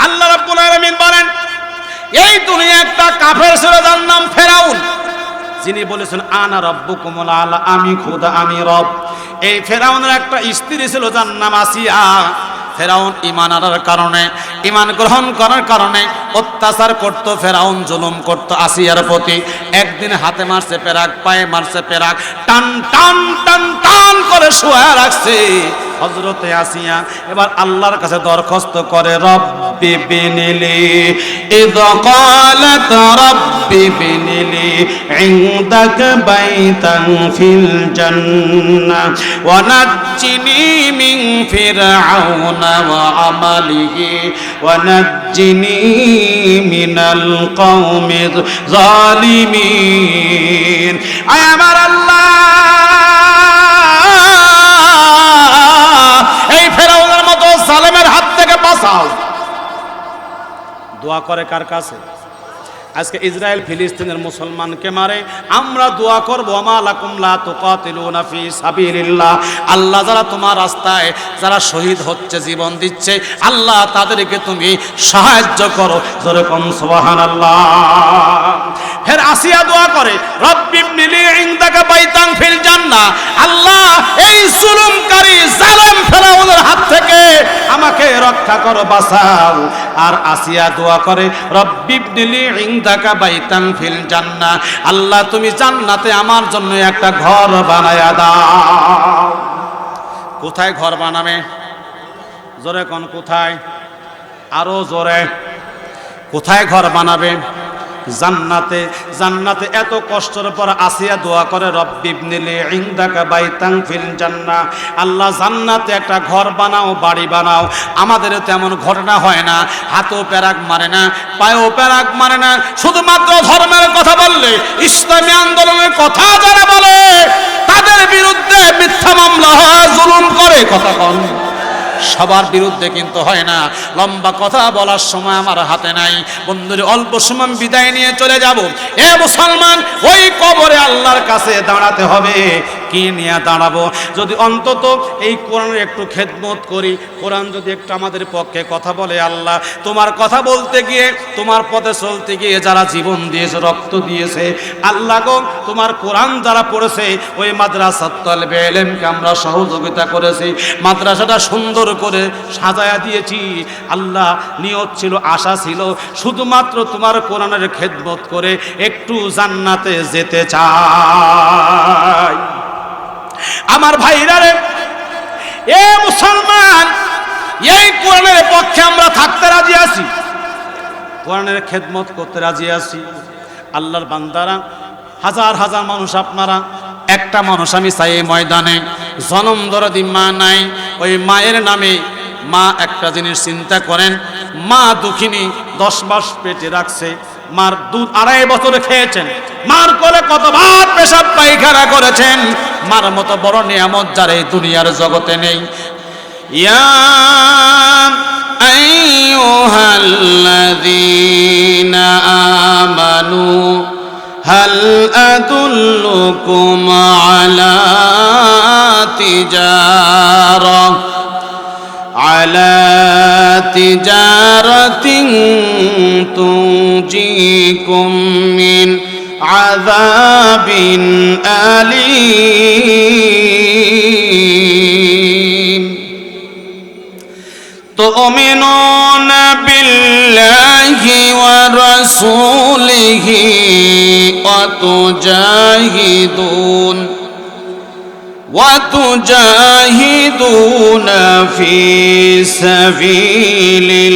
আল্লাহ রাব্বুল আলামিন বলেন, এই দুনিয়া একটা কাফের ছিল যার নাম ফেরাউন, যিনি বলেছেন আনা রাব্বুকুমুল আলা, আমি খোদা, আমি রব। এই ফেরাউনের একটা স্ত্রী ছিল যার নাম আসিয়া। ফেরাউন ঈমান আনার কারণে, ঈমান গ্রহণ করার কারণে অত্যাচার করত, ফেরাউন জুলুম করত আসিয়ার প্রতি। একদিন হাতে মারছে পেরাক, পায়ে মারছে পেরাক, টান টান টান টান করে শোয়া রাখছে হযরতে আসিয়া। এবার আল্লাহর কাছে দরখাস্ত করে, রব্বি বিনিলি, ইয ক্বালাত রব্বি বিনিলি ইনদাকা বাইতান ফিল জান্নাহ ওয়া নাজ্জিনি মিন ফিরআউনা ওয়া আমালিহি ওয়া নাজ্জিনি মিনাল কওমিয যালিমিন। আয় আমার আল্লাহ, এই ফেরাউনের মতো জালেমের হাত থেকে বাঁচাও। দোয়া করে কার কাছে? আজকে ইসরায়েল ফিলিস্তিনের মুসলমানকে মারে, আমরা দোয়া করবো আমা লাকুম লা তুকাতিলুনা ফি সাবিলিল্লাহ। আল্লাহ, যারা তোমার রাস্তায় যারা শহীদ হচ্ছে, জীবন দিচ্ছে, আল্লাহ তাদেরকে তুমি সাহায্য করো। যেরকম সুবহানাল্লাহ। ফের আসিয়া দোয়া করে, রব্বি ইবনিলি ইনদাকা বাইতান ফিল জান্নাহ। আল্লাহ, এই জুলুমকারী জালেম ফেরাউনের হাত থেকে আমাকে রক্ষা করো, বাঁচাও। আর আসিয়া দোয়া করে, রব্বি ইবনিলি ইনদাকা বাইতান ফিল জান্নাহ। আল্লাহ, তুমি জান্নাতে আমার জন্য একটা ঘর বানায়া দাও। কোথায় ঘর বানাবে? জোরে কোন কোথায়? আরো জোরে। কোথায় ঘর বানাবে? জান্নাতে। জান্নাতে এত কষ্টের পর আসিয়া দোয়া করে, রব্বি ইবনিলি ইনদাকা বাইতান ফিল জান্নাহ। আল্লাহ, জান্নাতে একটা ঘর বানাও, বাড়ি বানাও। আমাদের তেমন ঘটনা হয় না, হাতেও প্যারাক মারে না, পায়েও প্যারাক মারে না। শুধুমাত্র ধর্মের কথা বললে, ইসলামী আন্দোলনের কথা যারা বলে, তাদের বিরুদ্ধে মিথ্যা মামলা হয়, জুলুম করে। কথা কন, সবার বিরুদ্ধে কিন্তু হয় না। লম্বা কথা বলার সময় আমার হাতে নাই বন্ধুরে, অল্প সময় বিদায় নিয়ে চলে যাব। এ মুসলমান, ওই কবরে আল্লাহর কাছে দাঁড়াতে হবে। কি নিয়ে দাঁড়াবো? যদি অন্তত এই কোরআনের একটু খেদমত করি, কোরআন যদি একটু আমাদের পক্ষে কথা বলে। আল্লাহ, তোমার কথা বলতে গিয়ে, তোমার পথে চলতে গিয়ে যারা জীবন দিয়েছে, রক্ত দিয়েছে, আল্লাহ গো, তোমার কোরআন যারা পড়েছে, ওই মাদ্রাসাত তালিবে ইলমকে আমরা সহযোগিতা করেছি, মাদ্রাসাটা সুন্দর করে সাজায়া দিয়েছি। আল্লাহ, নিয়ত ছিল, আশা ছিল, শুধুমাত্র তোমার কোরআনের খেদমত করে একটু জান্নাতে যেতে চাই। আমার ভাইরা রে, এ মুসলমান, এই কোরআনের পক্ষে আমরা থাকতে রাজি আছি, কোরআনের খেদমত করতে রাজি আছি। আল্লাহর বান্দারা, হাজার হাজার মানুষ আপনারা, একটা মানুষ আমি চাই এই ময়দানে, জনম দরদি মা নাই, ওই মায়ের নামে মা একটা জিনিস চিন্তা করেন। মা দুঃখিনী, 10 মাস পেটে রাখছে, মার দুধ 2.5 বছর খেয়েছেন, মার কোলে কতবার পেশাব পায়খানা করেছেন। মার মতো বড় নিয়ামত যার এই দুনিয়ার জগতে নেই। ইয়া আইয়ুহাল্লাযীনা আমানু হাল আদুল্লুকুম আলা তিজারাতিন তুনজিকুম মিন আযাবিন আলীম। তুমিনুনা বিল্লাহি ওয়া রাসূলিহি ওয়া তুজাহিদুনা ফি সাবিলিল্লাহ।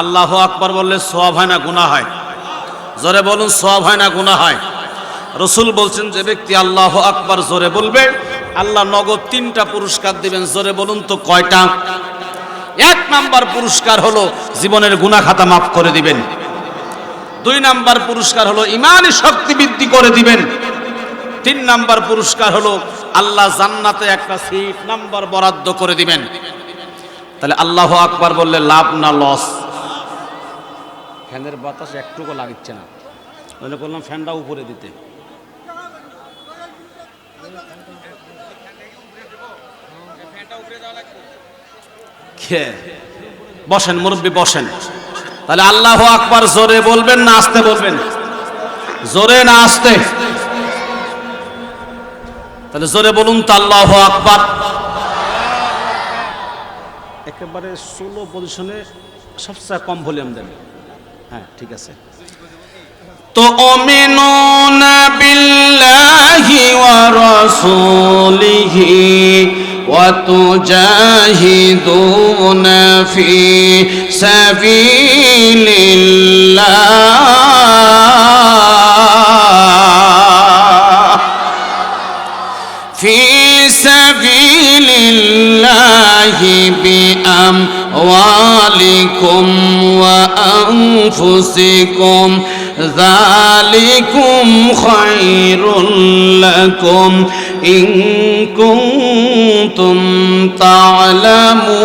আল্লাহু আকবার বললে সওয়াব হয় না গুনাহ হয়? জোরে বলুন, সওয়াব হয় না গুনাহ হয়? রাসূল বলছেন, যে ব্যক্তি আল্লাহু আকবার জোরে বলবে, আল্লাহ নগদ 3টা পুরস্কার দিবেন। জোরে বলুন তো কয়টা? 1 নাম্বার পুরস্কার হলো জীবনের গুনাহ খাতা মাফ করে দিবেন। 2 নাম্বার পুরস্কার হলো ইমানি শক্তি বৃদ্ধি করে দিবেন। 3 নাম্বার পুরস্কার হলো আল্লাহ জান্নাতে একটা সিট নাম্বার বরাদ্দ করে দিবেন। তাহলে আল্লাহু আকবার বললে লাভ না লস? ফ্যানের বাতাস একটুকু লাগছে না, মনে করলাম ফ্যানটা উপরে দিতে। বসেন মুরব্বী বসেন। তাহলে আল্লাহু আকবার জোরে বলবেন না আস্তে বলবেন? জোরে না আস্তে? তাহলে জোরে বলুন তো আল্লাহু আকবার। একেবারে সোলো পজিশনে সবচেয়ে কম ভলিউম দেন। হ্যাঁ ঠিক আছে। تؤمنون بالله ورسوله وتجاهدون في سبيل الله في سبيل الله بأموالكم وأنفسكم ذلكم خير لكم إن كنتم تعلمون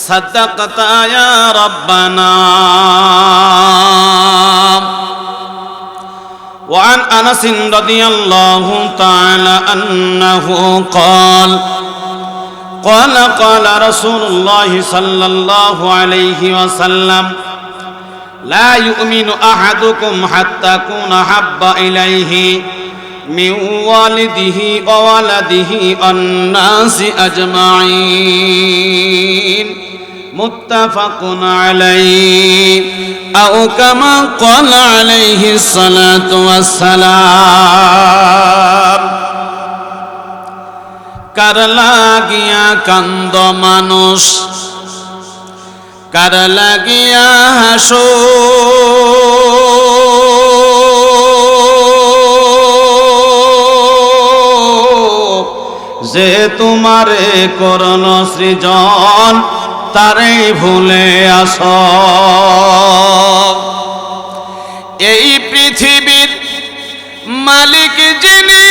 صدقت يا ربنا. وعن أنس رضي الله تعالى عنه قال قال رسول الله صلى الله عليه وسلم لا يؤمن أحدكم حتى أكون أحب إليه من والده وولده والناس أجمعين متفق عليه أو كما قال عليه الصلاة والسلام. কার লাগিয়া কান্দ মানুষ, কার লাগিয়া হাসো, যে তোমারে করল সৃজন তারে ভুলে আস। এই পৃথিবীর মালিক যিনি,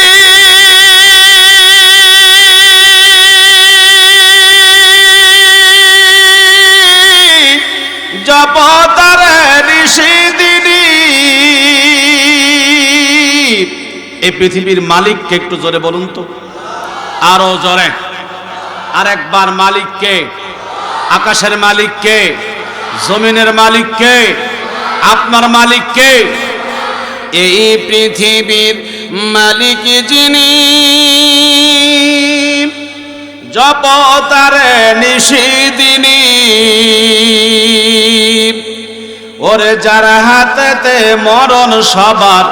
জপতারে ঋষি দিনী, এই পৃথিবীর মালিককে একটু জোরে বলুন তো, আরো জোরে আরেকবার। মালিককে? আকাশের মালিককে, জমিনের মালিককে, আপনার মালিককে? এই পৃথিবীর মালিক যিনি, জপতারে নিশিদিনী, ওরে যার হাতেতে মরণ সবার,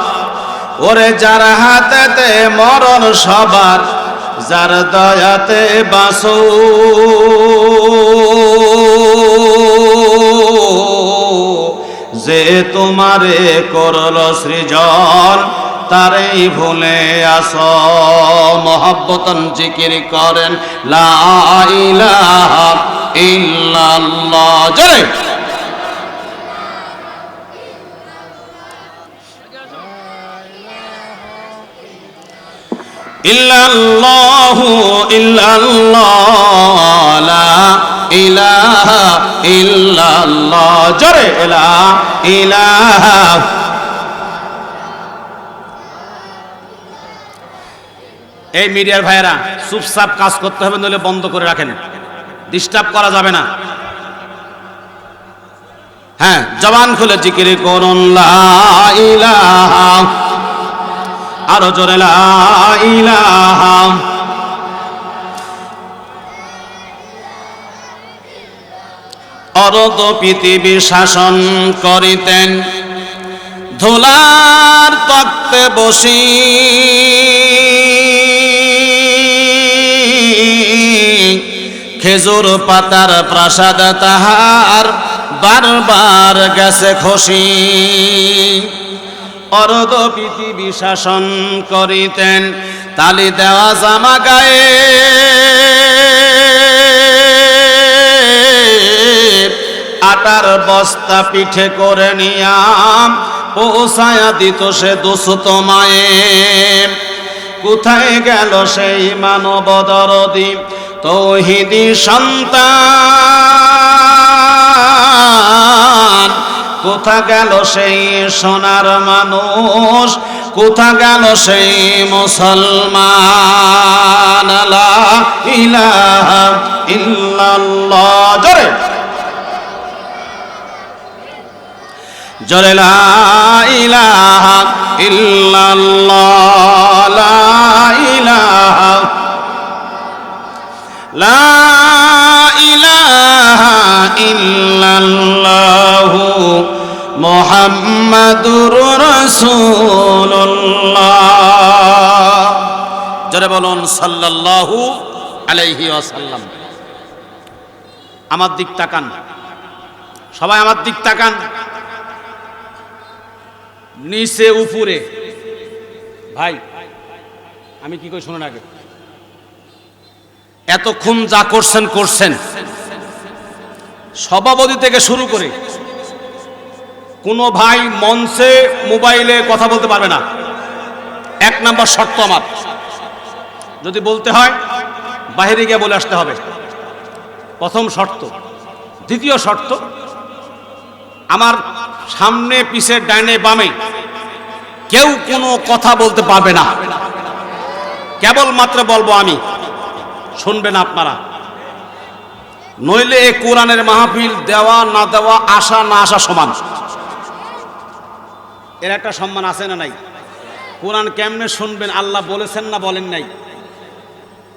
ওরে যার হাতেতে মরণ সবার, যার দয়াতে বাসো, যে তোমারে করল সৃজন তারেই ভুলে আস। মহব্বতন জিকির করেন লা ইলাহা ইল্লাল্লাহ। জোরে ইল্লাল্লাহু ইল্লাল্লাহ লা ইলাহা ইল্লাল্লাহ। জোরে লা ইলাহা। এই মিডিয়ার ভাইয়েরা চুপচাপ কাজ করতে হবে, নইলে বন্ধ করে রাখেন, ডিস্টার্ব করা যাবে না। হ্যাঁ, জবান খুলে জিকির করুন লা ইলাহা, আরো জোরে লা ইলাহা। অরদ পৃথিবী শাসন করিতেন ধুলার তক্তে বসি, খেজুর পাতার প্রাসাদ তাহার বারবার গেছে খসি। অরদ পৃথিবী শাসন করিতেন তালি দেওয়া জামা গায়ে, আটার বস্তা পিঠে করে নিয়াম পৌঁছায়া দিত সে দুস্থ মায়ে। কোথায় গেল সেই মানব দরদি তৌহিদি সন্তান, কোথা গেল সেই সোনার মানুষ, কোথা গেল সেই মুসলমান। লা ইলাহা ইল্লাল্লাহ, জোরে জোরে লা ইলাহা ইল্লাল্লাহ, লা ইলাহা লা ইলাহা ইল্লাল্লাহু মুহাম্মাদুর রাসূলুল্লাহ। জোরে বলুন সাল্লাল্লাহু আলাইহি ওয়াসাল্লাম। আমার দিক তাকান, সবাই আমার দিক তাকান, নিচে উপরে। ভাই আমি কি কই শুনুন আগে, এতক্ষণ যা করছেন করছেন, সভাপতি থেকে শুরু করে কোনো ভাই মঞ্চে মোবাইলে কথা বলতে পারবে না। 1 নাম্বার শর্ত আমার, যদি বলতে হয় বাইরে গিয়ে বলে আসতে হবে, প্রথম শর্ত। দ্বিতীয় শর্ত, আমার সামনে পিছে ডাইনে বামে কেউ কোনো কথা বলতে পারবে না, কেবলমাত্র বলবো আমি, শুনবেন আপনারা। নইলে এই কোরআনের মাহফিল দেওয়া না দেওয়া, আসা না আসা সমান। এর একটা সম্মান আছে না নাই? কোরআন কেমনে শুনবেন? আল্লাহ বলেছেন না বলেন নাই?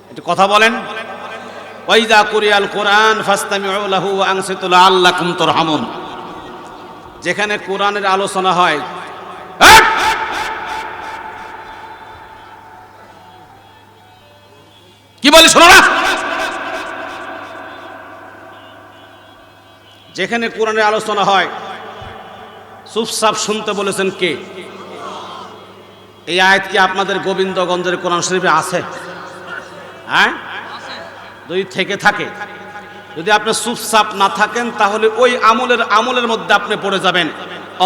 একটু কথা বলেন। ওয়াইদা কুরিয়াল কোরআন ফাসতামিউ লাহু ওয়া আনসিতু লাআল্লাকুম তুরহামুন। যেখানে কোরআনের আলোচনা হয়, কি বলি শোনো না, যেখানে কোরআনের আলোচনা হয় চুপচাপ শুনতে বলেছেন কে? এই আয়াত কি আপনাদের গোবিন্দগঞ্জের কোরআন শরীফে আছে? হ্যাঁ, যদি থেকে থাকে, যদি আপনি চুপচাপ না থাকেন তাহলে ওই আমলের মধ্যে আপনি পড়ে যাবেন।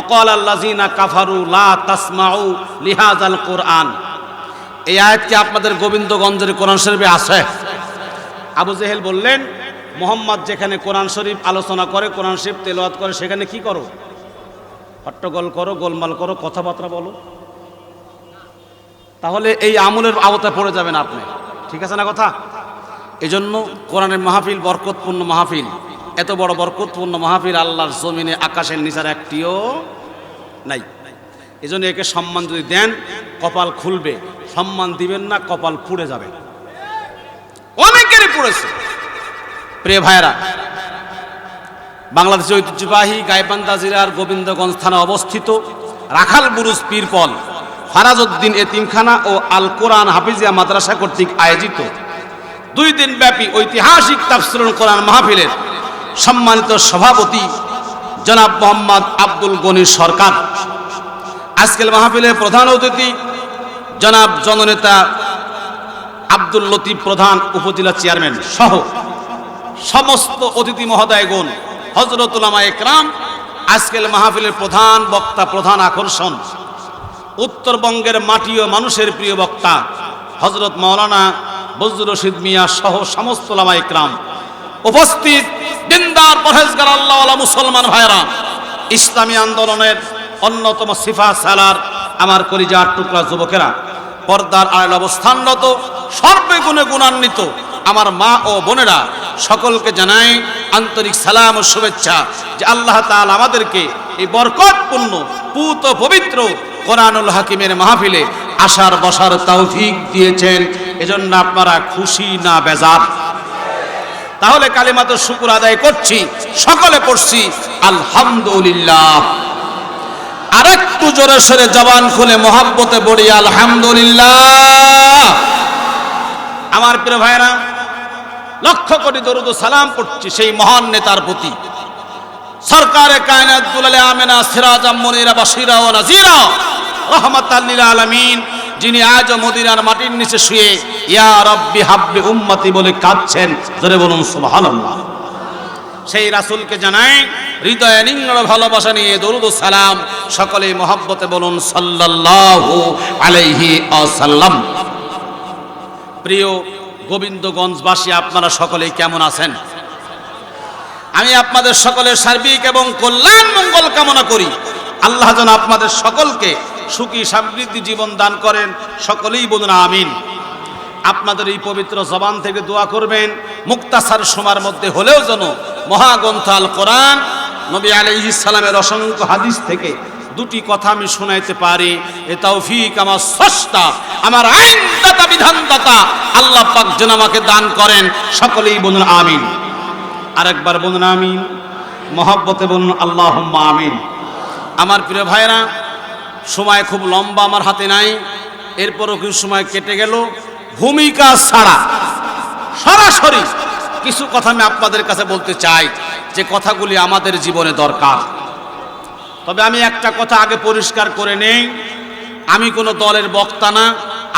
অকাল আল্লাযিনা কাফারু লা তাসমাউ লিহাযাল কোরআন। এই আয়াত কি আপনাদের গোবিন্দগঞ্জের কোরআন শরীফে আছে? আবু জেহেল বললেন, মোহাম্মদ যেখানে কোরআন শরীফ আলোচনা করে, কোরআন শরীফ তেলাওয়াত করে, সেখানে কি করো? হট্টগোল করো, গোলমাল করো, কথাবার্তা বলো। তাহলে এই আমলের আওতায় পড়ে যাবেন আপনি। ঠিক আছে না কথা? এজন্য কোরআনের মাহফিল বরকতপূর্ণ মাহফিল। এত বড় বরকতপূর্ণ মাহফিল আল্লাহর জমিনে আকাশের নিচার একটিও নাই। এজন্য একে সম্মান যদি দেন কপাল খুলবে, সম্মান দিবেন না কপাল পুড়ে যাবে। অনেকেরই পুড়েছে। প্রিয় ভাইরা, বাংলাদেশের ঐতিহ্যবাহী গাইবান্ধা জেলার গোবিন্দগঞ্জ থানা অবস্থিত রাখাল বুরুজ পীরপল ফারাজউদ্দিন এতিমখানা ও আল কোরআন হাফিজিয়া মাদ্রাসা কর্তৃক আয়োজিত 2 দিন ব্যাপী ঐতিহাসিক তাফসীরুল কোরআন মাহফিলের সম্মানিত সভাপতি জনাব মোহাম্মদ আব্দুল গনি সরকার, আজকের মাহফিলের প্রধান অতিথি জনাব জননেতা আব্দুল লতিফ প্রধান উপজেলা চেয়ারম্যান সহ সমস্ত অতিথি মহোদয়গণ, হযরত উলামায়ে কেরাম। আজকের মাহফিলের প্রধান বক্তা, প্রধান আকর্ষণ উত্তরবঙ্গের মাটি ও মানুষের প্রিয় বক্তা হযরত মাওলানা বজলুর রশিদ মিয়া সহ সমস্ত উলামায়ে কেরাম উপস্থিত। দিনদার পরহেজগার আল্লাহওয়ালা মুসলমান ভাইরা, ইসলামী আন্দোলনের অন্যতম সিফা সালার আমার কলিজার টুকরা যুবকেরা, পর্দার আড়ালে অবস্থানরত সর্বগুণে গুণান্বিত আমার মা ও বোনেরা, সকলকে জানাই আন্তরিক সালাম ও শুভেচ্ছা যে আল্লাহ তাআলা আমাদেরকে এই বরকতপূর্ণ পুত পবিত্র কোরআনুল হাকিমের মাহফিলে আসার বসার তৌফিক দিয়েছেন। এজন্য আপনারা খুশি না বেজার? তাহলে কালিমাত শুকর আদায় করছি, সকলে পড়ছি আলহামদুলিল্লাহ। আরেকটু জোরে সরে জবান খুলে মহাব্বতে বলি আলহামদুলিল্লাহ। আমার প্রিয় ভাইরা, লক্ষ কোটি দরুদ ও সালাম পড়ছি সেই মহান নেতার প্রতি, সরকারে কায়নাত দুলালে আমেনা সিরাজাম মুনিরা বাশিরা ও নাজিরা রাহমাতাল লিল আলামিন, যিনি আজ মদিনার মাটির নিচে শুয়ে ইয়া রাব্বি হাব্বি উম্মতি বলে কাঁদছেন। জোরে বলুন সুবহানাল্লাহ। সেই রাসূলকে জানাই হৃদয়ে নিংড় ভালোবাসা নিয়ে দরুদ ও সালাম, সকলে মহব্বতে বলুন সাল্লাল্লাহু আলাইহি ওয়াসাল্লাম। প্রিয় গোবিন্দগঞ্জবাসী, আপনারা সকলেই কেমন আছেন? আমি আপনাদের সকলের সার্বিক এবং কল্যাণ মঙ্গল কামনা করি। আল্লাহ যেন আপনাদের সকলকে সুখী সমৃদ্ধি জীবন দান করেন। সকলেই বলুন আমিন। আপনাদের এই পবিত্র জবান থেকে দোয়া করবেন, মুক্তাসার সময়ের মধ্যে হলেও যেন মহাগ্রন্থ আল কোরআন, নবী আলাইহিস সালামের অসংখ্য হাদিস থেকে দুটি কথা আমি শোনাইতে পারি। এ তৌফিক আমার স্রষ্টা, আমার আইনদাতা, বিধানদাতা আল্লাহ পাক যেন আমাকে দান করেন। সকলেই বলুন আমিন। আরেকবার বলুন আমিন, মহব্বতে বলুন আল্লাহুম্মা আমিন। আমার প্রিয় ভাইরা, সময় খুব লম্বা আমার হাতে নাই, এরপরও কিছু সময় কেটে গেল। ভূমিকা ছাড়া সরাসরি কিছু কথা আমি আপনাদের কাছে বলতে চাই, যে কথাগুলি আমাদের জীবনে দরকার। তবে আমি একটা কথা আগে পরিষ্কার করে নেই, আমি কোনো দলের বক্তা না,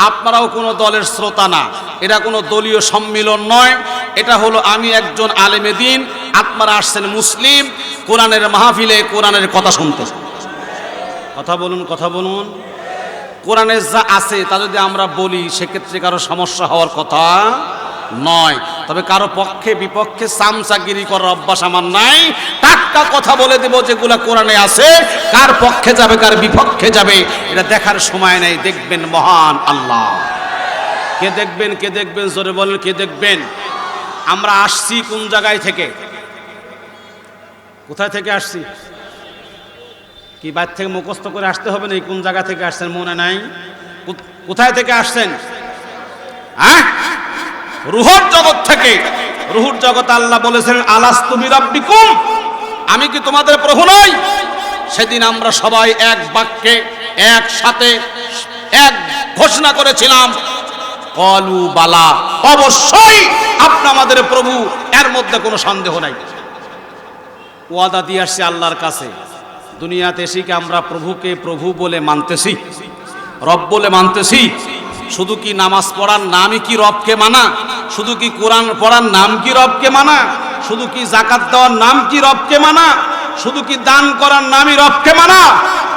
আপনারাও কোনো দলের শ্রোতা না। এটা কোনো দলীয় সম্মিলন নয়, এটা হলো আমি একজন আলেমে দিন, আপনারা আসছেন মুসলিম, কোরআনের মাহফিলে কোরআনের কথা শুনতে। কথা বলুন, কথা বলুন। কোরআনে যা আছে তা যদি আমরা বলি সেক্ষেত্রে কারো সমস্যা হওয়ার কথা নয়। তবে কারো পক্ষে বিপক্ষে চামচাগিরি করার অভ্যাস আমার নাই। টাটকা কথা বলে দেব যেগুলো কোরআনে আছে, কার পক্ষে যাবে কার বিপক্ষে যাবে এটা দেখার সময় নেই। দেখবেন মহান আল্লাহ। কে দেখবেন, কে দেখবেন, জোরে বলেন কে দেখবেন। আমরা আসছি কোন জায়গায় থেকে? কোথায় থেকে আসছি? কি বাইরে থেকে মুখস্থ করে আসতে হবে না? কোন জায়গা থেকে আসছেন মনে নাই? কোথায় থেকে আসছেন? হ্যাঁ, রুহুর জগৎ থেকে। রুহুর জগৎ আল্লাহ বলেছেন আলাস্তু বিরাব্বিকুম, আমি কি তোমাদের প্রভু নই? সেদিন আমরা সবাই এক বাক্যে একসাথে এক ঘোষণা করেছিলাম, কলু বালা, অবশ্যই আপনি আমাদের প্রভু, এর মধ্যে কোনো সন্দেহ নাই। ওয়াদা দিয়ে আসছে আল্লাহর কাছে। দুনিয়াতে এসে কি আমরা প্রভুকে প্রভু বলে মানতেছি, রব বলে মানতেছি? শুধু কি নামাজ পড়ার নামই কি রবকে মানা? শুধু কি কোরআন পড়ার নাম কি রবকে মানা? শুধু কি জাকাত দেওয়ার নাম কি রবকে মানা? শুধু কি দান করার নামই রবকে মানা?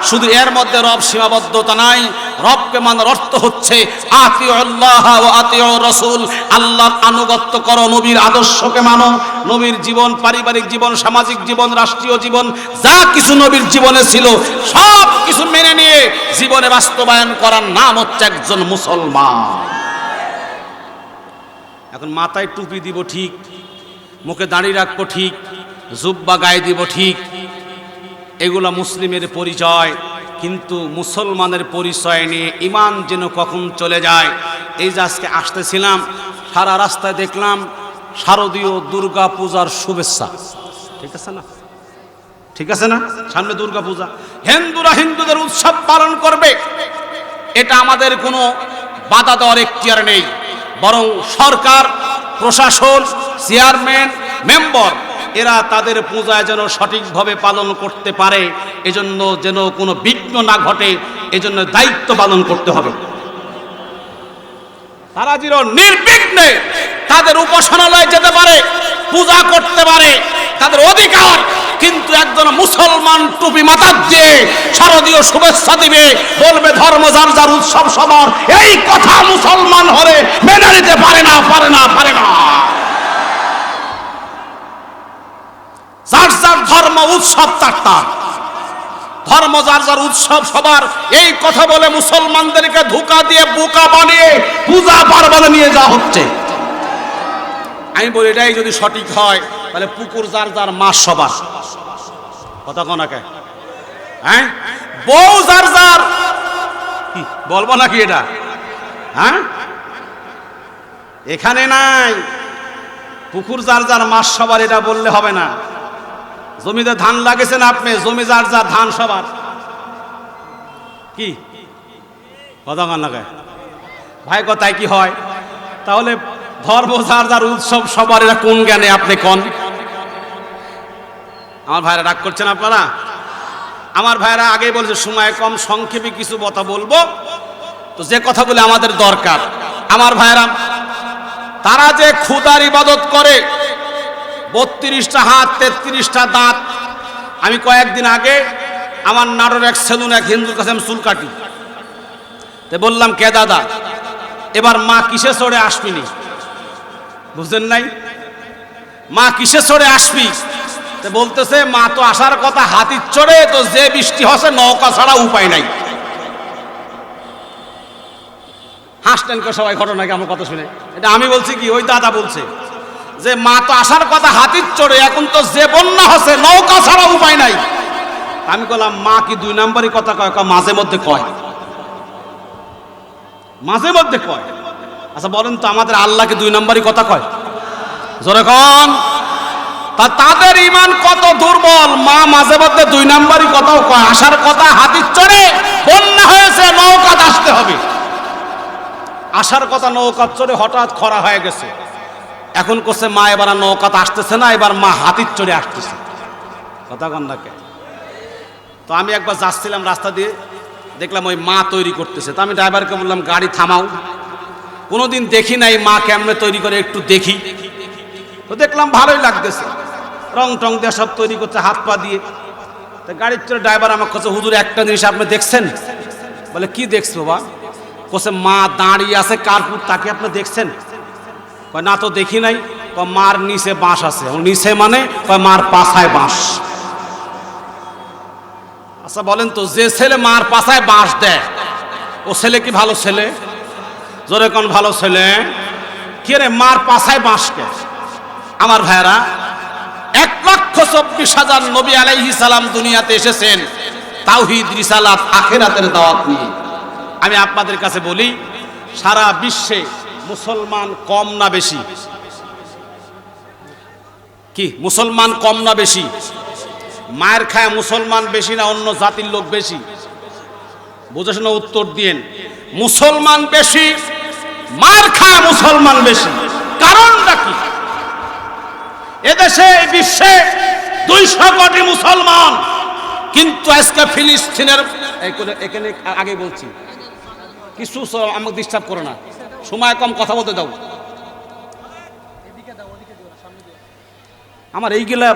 শুধু এর মধ্যে রব সীমাবদ্ধতা নাই। রবকে মানার অর্থ হচ্ছে আতিউল্লাহ ওয়া আতিউর রাসূল, আল্লাহর আনুগত্য করো, নবীর আদর্শকে মানো। নবীর জীবন, পারিবারিক জীবন, সামাজিক জীবন, রাষ্ট্রীয় জীবন, যা কিছু নবীর জীবনে ছিল সব কিছু মেনে নিয়ে জীবনে বাস্তবায়ন করার নাম হচ্ছে একজন মুসলমান। এখন মাথায় টুপি দিব ঠিক, মুখে দাড়ি রাখবো ঠিক, জুব্বা গায়ে দিব ঠিক, এগুলা মুসলিমের পরিচয়। কিন্তু মুসলমানের পরিচয় নিয়ে ইমান যেন কখন চলে যায়। এই যে আজকে আসতেছিলাম, সারা রাস্তায় দেখলাম শারদীয় দুর্গা পূজার শুভেচ্ছা। ঠিক আছে না? ঠিক আছে না? সামনে দুর্গা পূজা, হিন্দুরা হিন্দুদের উৎসব পালন করবে, এটা আমাদের কোনো বাধা দেওয়ার এখতিয়ার নেই। বরং সরকার, প্রশাসন, চেয়ারম্যান, মেম্বার এরা তাদের পূজায় যেন সঠিকভাবে পালন করতে পারে, এজন্য যেন কোনো বিঘ্ন না ঘটে, এজন্য দায়িত্ব পালন করতে হবে। তারা যেন নির্বিঘ্নে তাদের উপাসনালয়ে যেতে পারে, পূজা করতে পারে, তাদের অধিকার। কিন্তু একজন মুসলমান টুপি মাথা দিয়ে শারদীয় শুভেচ্ছা দিবে, বলবে ধর্ম যার যার উৎসব সবার, এই কথা মুসলমান হলে মেনে নিতে পারে না, পারে না, পারে না। যার যার ধর্ম উৎসব তার তার ধর্ম, যার যার উৎসব সবার, এই কথা বলে মুসলমানদেরকে ধোঁকা দিয়ে বোকা বানিয়ে পূজা পার্বণে নিয়ে যাওয়া হচ্ছে। আমি বলি এটাই যদি সঠিক হয় তাহলে পুকুর যার যার, মাছ সবার। কথা কোনাকে? হ্যাঁ, বউ যার যার, বলবো নাকি এটা? হ্যাঁ, এখানে নাই পুকুর যার যার, মাছ সবার, এটা বললে হবে না। জমিতে ধান লাগেছেন আপনি, জমি যার যার, ধান সবার। কি কথা কান লাগায় ভাই? কথায় কি হয়? তাহলে ধর্ম যার যার, উৎসব সবার, এরা কোন জ্ঞানে আপনি কোন? আমার ভাইরা রাগ করছেন আপনারা? আমার ভাইরা আগেই বলছে সময় কম, সংক্ষেপে কিছু কথা বলবো। তো যে কথাগুলো আমাদের দরকার, আমার ভাইরা তারা যে খুদার ইবাদত করে, 32টা হাত, 33টা দাঁত। আমি কয়েকদিন আগে আমার নাটোর এক সেলুন, এক হিন্দুর কাছে আমি চুল কাটি, তো বললাম কে দাদা এবার মা কিসে চড়ে আসবিনি? বুঝলেন নাই? মা কিসে চড়ে আসবি? বলতেছে মা তো আসার কথা হাতির চড়ে, তো যে বৃষ্টি হচ্ছে নৌকা ছাড়া উপায় নাই। হাসতেন কে সবাই ঘটনাকে আমার কথা শুনে? এটা আমি বলছি কি ওই দাদা বলছে যে মা তো আসার কথা হাতির চড়ে, এখন তো যে বন্যা হচ্ছে নৌকা ছাড়া উপায় নাই। আমি বললাম মা কি 2 নম্বরই কথা কয়? মাঝে মধ্যে কয়, মাঝে মধ্যে কয়। আচ্ছা বলেন তো আমাদের আল্লাহ কি 2 নম্বরই কথা কয়? জোরে কোন। তাদের ঈমান কত দুর্বল, মা মাঝে মধ্যে 2 নম্বরই কথাও কয়। আসার কথা হাতির চড়ে, বন্যা হয়েছে নৌকা আসতে হবে। আসার কথা নৌকা চড়ে, হঠাৎ খরা হয়ে গেছে। এখন করছে মা এবার আর নৌকাতে আসতেছে না, এবার মা হাতির চড়ে আসতেছে। কথা কন্যাকে। তো আমি একবার যাচ্ছিলাম রাস্তা দিয়ে, দেখলাম ওই মা তৈরি করতেছে। তো আমি ড্রাইভারকে বললাম গাড়ি থামাও, কোনোদিন দেখি নাই মা কেমনে তৈরি করে, একটু দেখি। তো দেখলাম ভালোই লাগতেছে, রং টং দিয়ে সব তৈরি করছে হাত পা দিয়ে। তো গাড়ির চড়ে ড্রাইভার আমার কাছে, হুজুর একটা জিনিস আপনি দেখছেন? বলে কি দেখছো বাবা? কোসে মা দাঁড়িয়ে আছে কার্পুর, তাকে আপনি দেখছেন? কয় না তো দেখি নাই। কয় মার নিচে বাঁশ আছে। নিচে মানে? কয় মার পাছায় বাঁশ। আচ্ছা বলেন তো, যে ছেলে মার পাছায় বাঁশ দেয় ও ছেলে কি ভালো ছেলে? জোরে কোন ভালো ছেলে? কে রে মার পাছায় বাঁশ কে? আমার ভাইরা, 1,24,000 নবী আলাইহিস সালাম দুনিয়াতে এসেছেন তাওহীদ, রিসালাত, আখিরাতের দাওয়াত নিয়ে। আমি আপনাদের কাছে বলি, সারা বিশ্বে মুসলমান কম না বেশি? কি মুসলমান কম না বেশি? মায়ের খায় মুসলমান বেশি না অন্য জাতির লোক বেশি? বুঝে শুনে উত্তর দিয়েন। মুসলমান বেশি, মার খায় মুসলমান বেশি। কারণটা কি? এদেশে বিশ্বে 200 কোটি মুসলমান, কিন্তু আজকে ফিলিস্তিনের এখানে আগে বলছি কিছু, আমাকে ডিস্টার্ব করো না, সময় কম, কথা বলতে দাও। আমার এইগুলা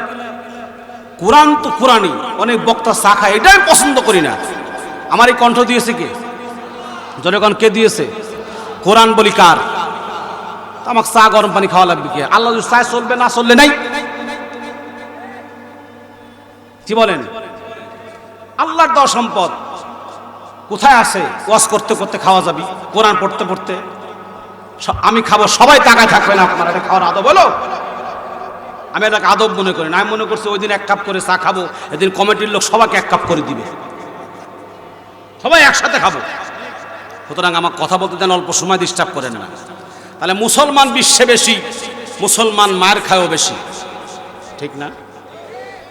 কোরআন তো কোরআনই, অনেক বক্তা চা খায়, এটা আমি পছন্দ করি না। আমার এই কণ্ঠ দিয়েছে কে? জনগণ কে দিয়েছে? কোরআন বলি কার? আমাকে চা গরম পানি খাওয়া লাগবে কে? আল্লাহ যদি চায় চলবে, না চললে নাই। কি বলেন? আল্লাহর দেওয়া সম্পদ কোথায় আছে? ওয়াজ করতে করতে খাওয়া যাবি, কোরআন পড়তে পড়তে। আমি খাবো, সবাই তাকায় থাকবে না। আপনার এটা খাওয়ার আদব হলো? আমি এটাকে আদব মনে করি না। আমি মনে করছি ওই দিন 1 কাপ করে চা খাবো, এদিন কমিটির লোক সবাইকে 1 কাপ করে দিবে, সবাই একসাথে খাবো। সুতরাং আমার কথা বলতে দেন, অল্প সময় ডিস্টার্ব করেন না। তাহলে মুসলমান বিশ্বে বেশি, মুসলমান মার খায়ও বেশি, ঠিক না?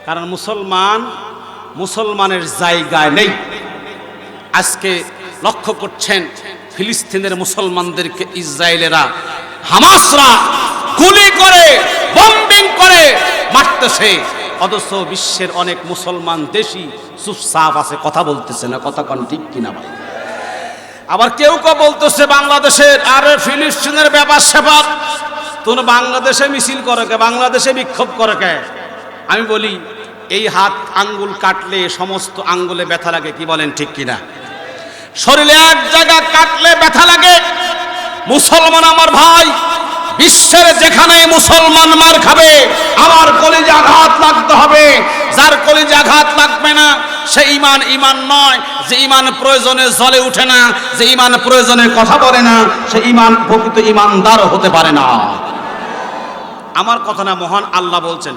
কারণ মুসলমানের জায়গায় নেই। আজকে লক্ষ্য করছেন ফিলিস্তিনের মুসলমানদেরকে ইসরায়েলেরা, হামাসরা গুলি করে, বম্বিং করে মারতেছে, অথচ বিশ্বের অনেক মুসলমান দেশি চুপচাপ আছে, কথা বলতেছে না। কথা কোন ঠিক কিনা ভাই? আবার কেউ বলতেছে বাংলাদেশের, আরে ফিলিস্তিনের ব্যাপার স্যাপার, তোর বাংলাদেশে মিছিল করে কে, বাংলাদেশে বিক্ষোভ করে কে? আমি বলি, এই হাত আঙ্গুল কাটলে সমস্ত আঙ্গুলে ব্যথা লাগে, কি বলেন ঠিক কিনা? শরীরে এক জায়গা কাটলে ব্যথা লাগে। মুসলমান আমার ভাই, বিশ্বের যেখানে মুসলমান মার খাবে, আমার কলিজা আঘাত লাগতে হবে। যার কলিজা আঘাত লাগবে না, সে ঈমান নয়। যে ঈমান প্রয়োজনে জ্বলে উঠে না, যে ঈমান প্রয়োজনে কথা বলে না, সে ঈমান প্রকৃত ঈমানদার হতে পারে না। আমার কথা না, মহান আল্লাহ বলছেন,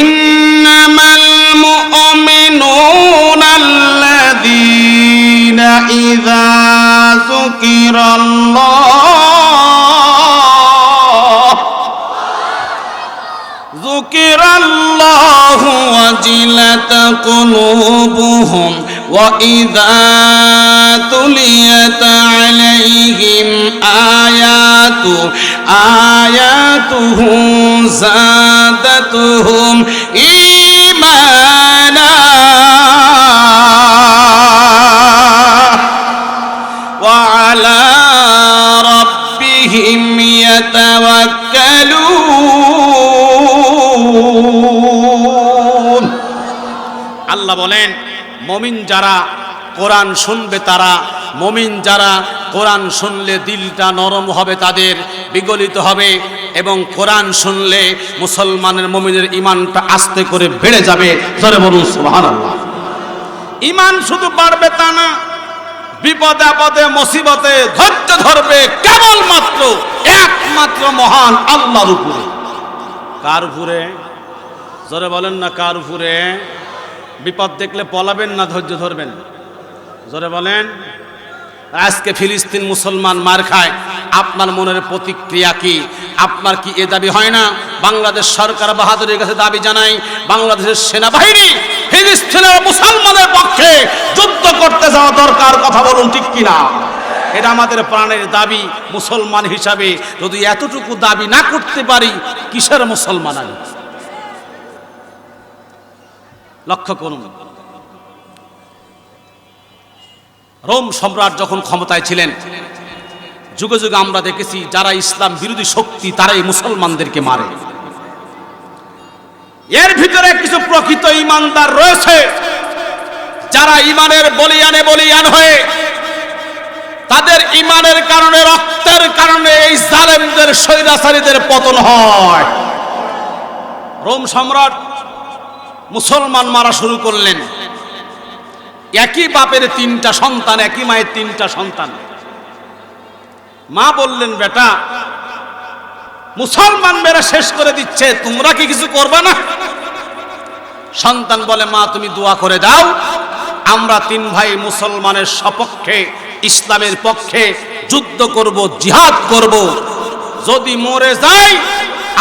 ইন্নামাল মুমিনুনা আল্লাযীনা ইযা যুকিরাল্লাহু ওয়াজিলাত কুলুবুহুম ওয়া ইযা তুলিয়াত আলাইহিম আয়াতুহু যাদাতুহুম ঈমানা ওয়া আলা রাব্বিহিম ইয়াতাওয়াক্কালুন। আল্লাহ বলেন, মুমিন যারা কোরআন শুনবে তারা, মুমিন যারা কোরআন শুনলে দিলটা নরম হবে, তাদের বিগলিত হবে, এবং কোরআন শুনলে মুসলমানের মুমিনের ঈমানটা আস্তে করে বেড়ে যাবে। জোরে বলুন সুবহানাল্লাহ। ঈমান শুধু বাড়বে তা না, বিপদে আপদে মুসিবতে ধৈর্য ধরবে কেবলমাত্র একমাত্র মহান আল্লাহর উপরে। কার উপরে? জোরে বলেন না, কার উপরে? বিপদ দেখলে পলাবেন না ধৈর্য ধরবেন? জোরে বলেন। আজকে ফিলিস্তিন মুসলমান মার খায়, আপনার মনের প্রতিক্রিয়া কি? আপনার কি এ দাবি হয় না বাংলাদেশ সরকার বাহাদুরের কাছে দাবি জানাই, বাংলাদেশের সেনাবাহিনী ফিলিস্তিনের মুসলমানের পক্ষে যুদ্ধ করতে যাওয়া দরকার? কথা বলুন ঠিক কিনা? এটা আমাদের প্রাণের দাবি মুসলমান হিসাবে। যদি এতটুকু দাবি না করতে পারি, কিসের মুসলমান আমি? লক্ষ্য করুন, রোম সম্রাট যখন ক্ষমতায় ছিলেন, যুগে যুগে আমরা দেখেছি যারা ইসলাম বিরোধী শক্তি তারাই মুসলমানদেরকে মারে। এর ভিতরে কিছু প্রকৃত ঈমানদার রয়েছে যারা ঈমানের বলিয়ান হয়ে তাদের ঈমানের কারণে, রক্তের কারণে এই জালেমদের স্বৈরাচারীদের পতন হয়। রোম সম্রাট মুসলমান মারা শুরু করলেন। একই বাপের 3টা সন্তান, একই মায়ের 3টা সন্তান। মা বললেন, বেটা মুসলমান মেরে শেষ করে দিচ্ছে, তোমরা কি কিছু করবে না? সন্তান বলে, মা তুমি দোয়া করে দাও, আমরা 3 ভাই মুসলমানের সপক্ষে, ইসলামের পক্ষে যুদ্ধ করব, জিহাদ করব। যদি মরে যাই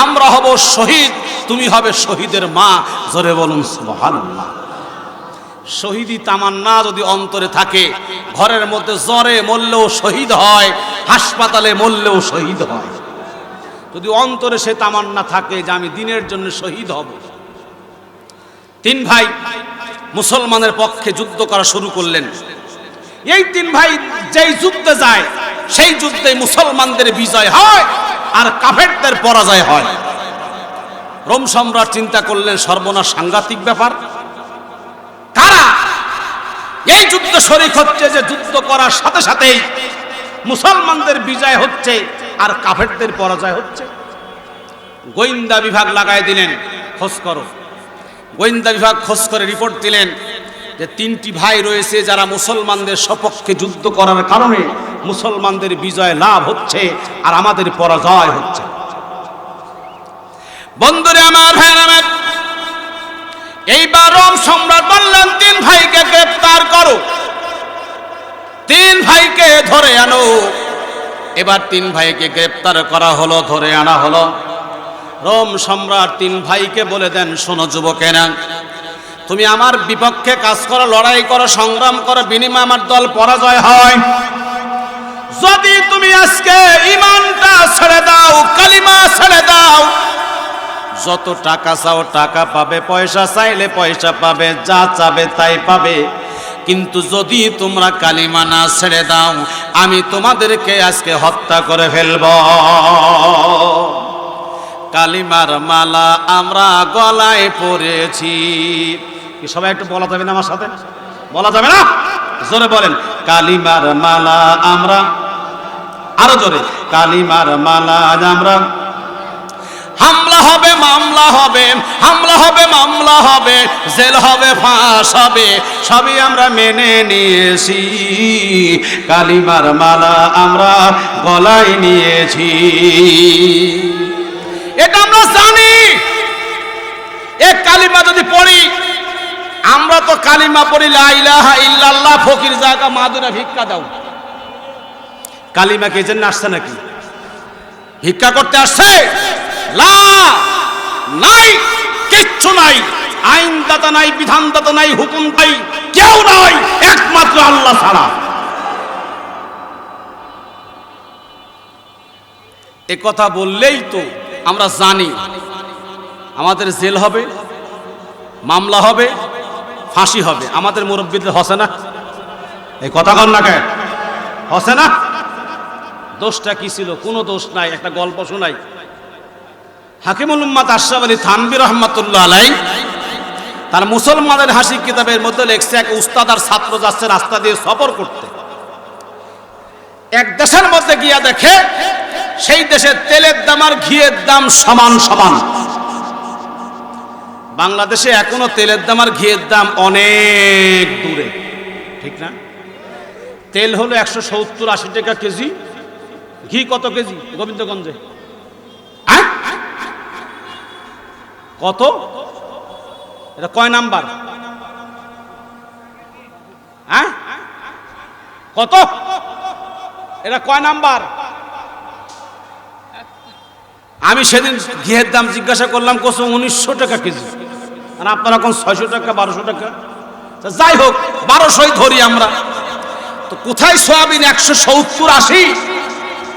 আমরা হব শহীদ, তুমি হবে শহীদের মা। জোরে বলুন সুবহানাল্লাহ। শহীদি তামান্না যদি অন্তরে থাকে, ঘরের মধ্যে জ্বরে মরলেও শহীদ হয়, হাসপাতালে মরলেও শহীদ হয়। যদি অন্তরে সে তামান্না থাকে যে আমি দিনের জন্য শহীদ হব। 3 ভাই মুসলমানের পক্ষে যুদ্ধ করা শুরু করলেন। এই 3 ভাই যেই যুদ্ধে যায়, সেই যুদ্ধে মুসলমানদের বিজয় হয় আর কাফেরদের পরাজয় হয়। রোম সম্রাট চিন্তা করলেন, সর্বনাশ, সাংঘাতিক ব্যাপার। কারা এই যুদ্ধে শরীক হচ্ছে যে যুদ্ধ করার সাথে সাথেই মুসলমানদের বিজয় হচ্ছে আর কাফেরদের পরাজয় হচ্ছে? গোয়েন্দা বিভাগ লাগাই দিলেন, খোঁজ করো। গোয়েন্দা বিভাগ খোঁজ করে রিপোর্ট দিলেন যে 3টি ভাই রয়েছে যারা মুসলমানদের সপক্ষে যুদ্ধ করার কারণে মুসলমানদের বিজয় লাভ হচ্ছে আর আমাদের পরাজয় হচ্ছে। বন্ধুরে আমার, ভাই আমার, এইবার রোম সম্রাট বললেন 3 ভাইকে গ্রেফতার করো, 3 ভাইকে ধরে আনো। এবার 3 ভাইকে গ্রেফতার করা হলো, ধরে আনা হলো। রোম সম্রাট 3 ভাইকে বলে দেন, শোনো যুবকেরা, তুমি আমার বিপক্ষে কাজ করো, লড়াই করো, সংগ্রাম করো, বিনিময়ে আমার দল পরাজয় হয়। যদি তুমি আজকে ঈমানটা ছেড়ে দাও, কালিমা ছেড়ে দাও, যত টাকা চাও টাকা পাবে, পয়সা চাইলে পয়সা পাবে, যা চাবে তাই পাবে। কিন্তু যদি তোমরা কালিমা না ছেড়ে দাও, আমি তোমাদেরকে আজকে হত্যা করে ফেলব। কালিমার মালা আমরা গলায় পরেছি। কি সবাই একটু বলা যাবে না আমার সাথে? বলা যাবে না? জোরে বলেন, কালিমার মালা আমরা, আরো জোরে, কালিমার মালা আমরা। হামলা হবে, মামলা হবে, হামলা হবে, মামলা হবে, জেল হবে, ফাঁস হবে, সবই আমরা মেনে নিয়েছি। কালিমার মালা আমরা গলায় নিয়েছি, এটা আমরা জানি। এক কালিমা যদি পড়ি, আমরা তো কালিমা পড়ি লা ইলাহা ইল্লাল্লাহ, ফকির জায়গা মাদুরা ভিক্ষা দাও। কালিমা কে জন্য আসছে নাকি? ভিক্ষা করতে আসছে? লা, নাই, কিচ্ছু নাই। আইনদাতা নাই, বিধানদাতা নাই, হুকুম নাই, কেউ নাই, একমাত্র আল্লাহ ছাড়া। এ কথা বললেই তো আমরা জানি আমাদের জেল হবে, মামলা হবে, ফাঁসি হবে। আমাদের মুরব্বীদের হসে না? এই কথা কন না, কে হসে না? দোষটা কি ছিল? কোনো দোষ নাই। একটা গল্প শোনাই। হাকিমুল উম্মাত আশরাফ আলী থানভী রহমাতুল্লাহ আলাইহি তার মুসলমানের হাসি কিতাবের মধ্যে লেখছে, এক উস্তাদ আর ছাত্র যাচ্ছে রাস্তা দিয়ে সফর করতে। এক দেশের মধ্যে গিয়া দেখে সেই দেশে তেলের দাম আর ঘিয়ের দাম সমান সমান। বাংলাদেশে এখনো তেলের দাম আর ঘিয়ের দাম অনেক দূরে, ঠিক না? তেল হলো 170-80 টাকা কেজি, ঘি কত কেজি গোবিন্দগঞ্জে? কত? এটা কয় নাম্বার? হ্যাঁ, কত? এটা কয় নাম্বার? আমি সেদিন ঘিয়ের দাম জিজ্ঞাসা করলাম, কোসো 1900 টাকা কেজি, আর আপনারা এখন 600 টাকা 1200 টাকা। যাই হোক, 1200ই ধরি আমরা। তো কোথায় সয়াবিন 170-80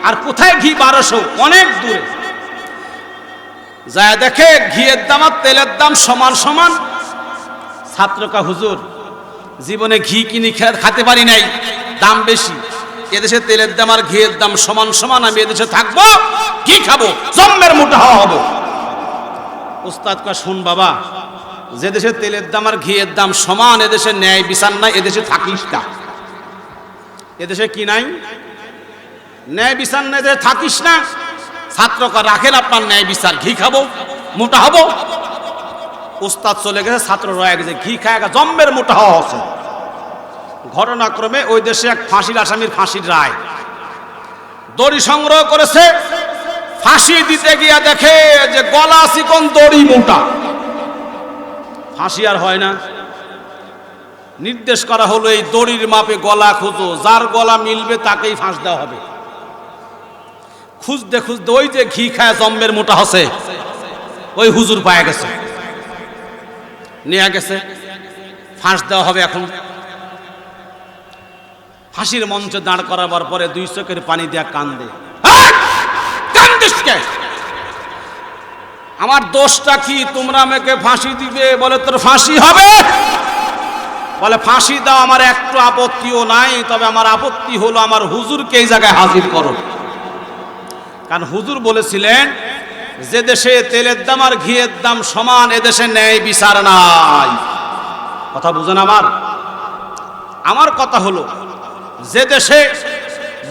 আর কোথায় ঘি 1200? অনেক দূরে। যা দেখে ঘিয়ের দাম আর তেলের দাম সমান সমান। ছাত্রকা হুজুর, জীবনে ঘি কিনে খেতে পারি নাই, দাম বেশি। এদেশে তেলের দাম আর ঘিয়ের দাম সমান সমান, আমি এদেশে থাকবো, ঘি খাবো, জম্মের মোটা হবো। উস্তাদ কয়, শুন বাবা, যে দেশে তেলের দাম আর ঘিয়ের দাম সমান, এদেশে ন্যায় বিচার নাই, এদেশে থাকিস না। এদেশে কি নাই? ন্যায় বিচার নাই, এদেশে থাকিস না। ছাত্রকা, রাখেন আপনার ন্যায় বিচার, ঘি খাবো, মোটা হবো। উস্তাদ চলে গেছে, ছাত্র রয়ে গেছে, ঘি খায় জম্মের মোটা হওয়া হচ্ছে। ঘটনাক্রমে ওই দেশে এক ফাঁসির আসামির ফাঁসির রায়, দড়ি সংগ্রহ করেছে। ফাঁসি দিতে গিয়া দেখে যে গলা চিকন, দড়ি মোটা, ফাঁসি আর হয় না। নির্দেশ করা হলো, এই দড়ির মাপে গলা খুঁজো, যার গলা মিলবে তাকেই ফাঁস দেওয়া হবে। খুঁজতে খুঁজতে ওই যে ঘি খায় জম্মের মোটা হচ্ছে, ওই হুজুর পায়ে গেছে, নিয়ে গেছে, ফাঁস দেওয়া হবে। এখন ফাঁসির মঞ্চে দাঁড় করাবার পরে 2 চোখের পানি দিয়া কান্দে। কান্দিস কে? আমার দোষটা কি? তোমরা আমাকে ফাঁসি দিবে? বলে তোর ফাঁসি হবে। বলে ফাঁসি দাও, আমার একটু আপত্তিও নাই, তবে আমার আপত্তি হলো আমার হুজুরকে এই জায়গায় হাজির করো। কারণ হুজুর বলেছিলেন, যে দেশে তেলের দাম আর ঘিয়ের দাম সমান, এদেশে ন্যায় বিচার নাই। কথা বুঝেন আমার কথা হলো, যে দেশে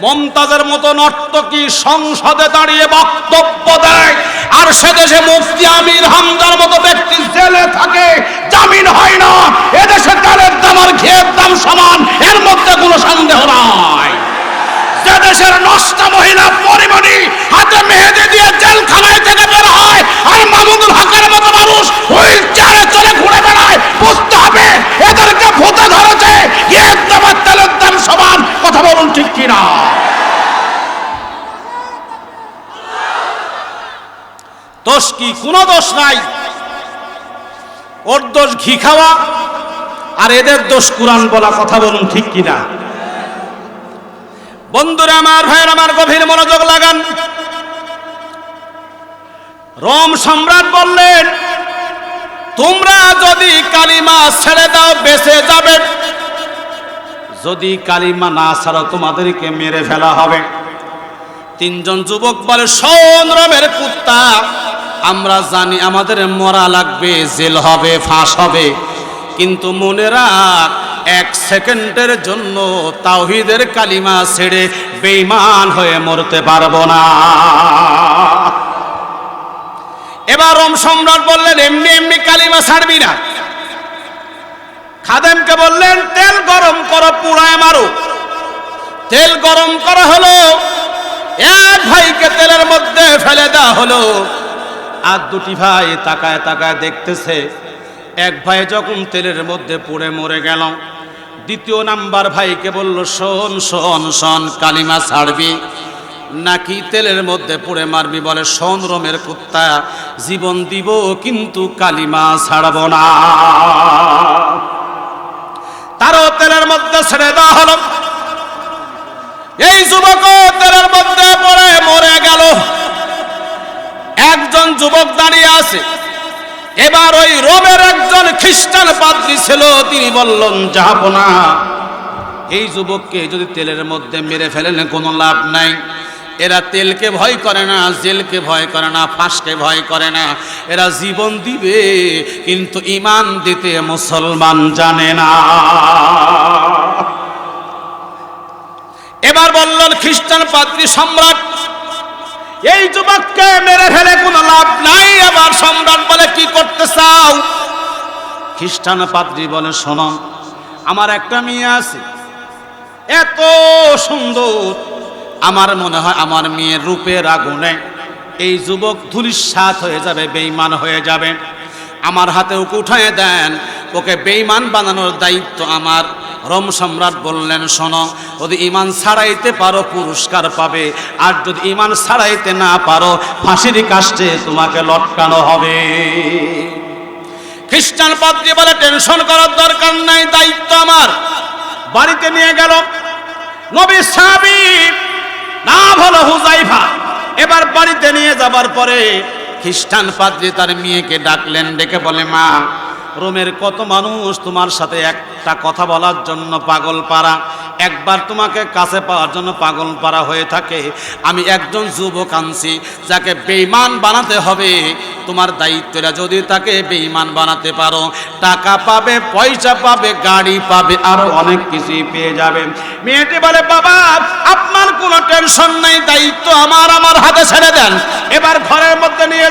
মমতাজের মতো নর্তকী সংসদে দাঁড়িয়ে বক্তব্য দেয়, আর সে দেশে মুফতি আমির হামজার মতো ব্যক্তি জেলে থাকে, জামিন হয় না, এদেশে তেলের দাম আর ঘিয়ের দাম সমান, এর মধ্যে কোনো সন্দেহ নাই। যে দেশের নষ্ট মহিলা পরিমণি হাতে মেহেদি দিয়ে জেলখানায় থেকে বের হয়, আর মামুনুল হকের মতো মানুষ হুইল চেয়ারে চলে ঘুরে বেড়ায়, বুঝতে হবে এদেরকে ভূতে ধরেছে। ঘিয়ের দাম আর তেলের দাম সমান। কথা বলুন ঠিক কিনা? দোষ কি? কোনো দোষ নাই। ওর দোষ ঘি খাওয়া, আর এদের দোষ কুরআন বলা। কথা বলুন ঠিক কিনা? বন্ধুরা আমার, ভাইয়ের আমার, গভীর মনোযোগ লাগান। রোম সম্রাট বললেন, তোমরা যদি কালিমা ছেড়ে দাও বেঁচে যাবে, যদি কালিমা না ছাড়ো তোমাদেরকে মেরে ফেলা হবে। 3 জন যুবক বলে, শোন রোমের কুত্তা, আমরা জানি আমাদের মরা লাগবে, জেল হবে, ফাঁস হবে, কিন্তু মনে রাখ, 1 সেকেন্ডের জন্য তাওহীদের কালিমা ছেড়ে বেঈমান হয়ে মরতে পারবো না। এবার রোম সম্রাট বললেন, এমনি এমনি কালিমা ছাড়বি না। খাদেমকে বললেন, তেল গরম করো, পুড়ায় মারো। তেল গরম করা হলো, এক ভাইকে তেলের মধ্যে ফেলে দেওয়া হলো। আর 2টি ভাই তাকায় তাকায় দেখতেছে। এক ভাই যখন তেলের মধ্যে পুড়ে মরে গেল, 2য় নাম্বার ভাইকে বলল, শোন শোন শোন, কালিমা ছাড়বি নাকি তেলের মধ্যে পুড়ে মারবি? বলে, শোন রোমের কুত্তা, জীবন দিব কিন্তু কালিমা ছাড়ব না। তারও তেলের মধ্যে ছেড়ে দেওয়া হলো। এই যুবক তেলের মধ্যে পড়ে মরে গেল। একজন যুবক দাঁড়িয়ে আছে। এবার ওই রোমের একজন খ্রিস্টান পাদ্রী ছিল, তিনি বললেন, যাব না, এই যুবককে যদি তেলের মধ্যে মেরে ফেলেন কোনো লাভ নাই। এরা তেলকে ভয় করে না, জেলকে ভয় করে না, ফাঁসকে ভয় করে না। এরা জীবন দিবে কিন্তু ঈমান দিতে মুসলমান জানে না। এবার এবার বললেন খ্রিস্টান পাদ্রী সম্রাট, এই যুবককে মেরে ফেলে কোনো লাভ নাই। আবার সম্রাট বলে কি করতে চাও? খ্রিস্টান পাদ্রী বলে শোনো, আমার একটা মেয়ে আছে এত সুন্দর, আমার মনে হয় আমার মেয়ের রূপের আগুনে এই যুবক ধূলিসাৎ হয়ে যাবে, বেঈমান হয়ে যাবে। আমার হাতে ওকে উঠায় দেন, ওকে বেঈমান বানানোর দায়িত্ব আমার। রোম সম্রাট বললেন শোনো, যদি ঈমান ছাড়াইতে পারো পুরস্কার পাবে, আর যদি ঈমান ছাড়াইতে না পারো ফাঁসির কাস্টে তোমাকে লটকানো হবে। খ্রিস্টান পাদ্রী বলে টেনশন করার দরকার নাই, দায়িত্ব আমার। বাড়িতে নিয়ে গেল নবীর সাহাবী নাম হলো হুযায়ফা। এবার বাড়িতে নিয়ে যাবার পরে খ্রিস্টান পাদ্রী তার মেয়েকে ডাকলেন, ডেকে বলে মা, রোমের কত মানুষ তোমার সাথে একটা কথা বলার জন্য পাগল পারা, একবার তোমাকে কাছে পাওয়ার জন্য পাগল পারা হয়ে থাকে। আমি একজন যুবক আনছি যাকে বেঈমান বানাতে হবে। তোমার দায়িত্বটা, যদি তাকে বেঈমান বানাতে পারো টাকা পাবে, পয়সা পাবে, গাড়ি পাবে, আরো অনেক কিছুই পেয়ে যাবে। মেয়েটি বলে বাবা আপনার কোনো টেনশন নাই, দায়িত্ব আমার, আমার হাতে ছেড়ে দেন। এবার ঘরের মধ্যে নিয়ে